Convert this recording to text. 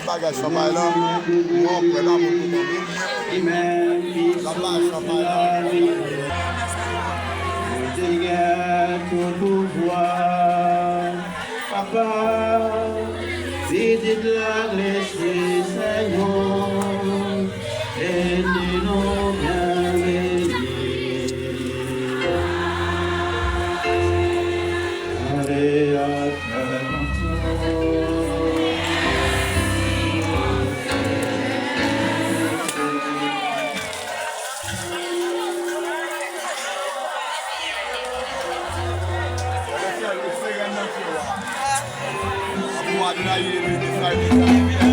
Bagage champanhe là, moi après là, la base champanhe là. Ton pouvoir, Papa, visite la l'Esprit Seigneur, et nous bien bénis. Allez à Why did I hear you?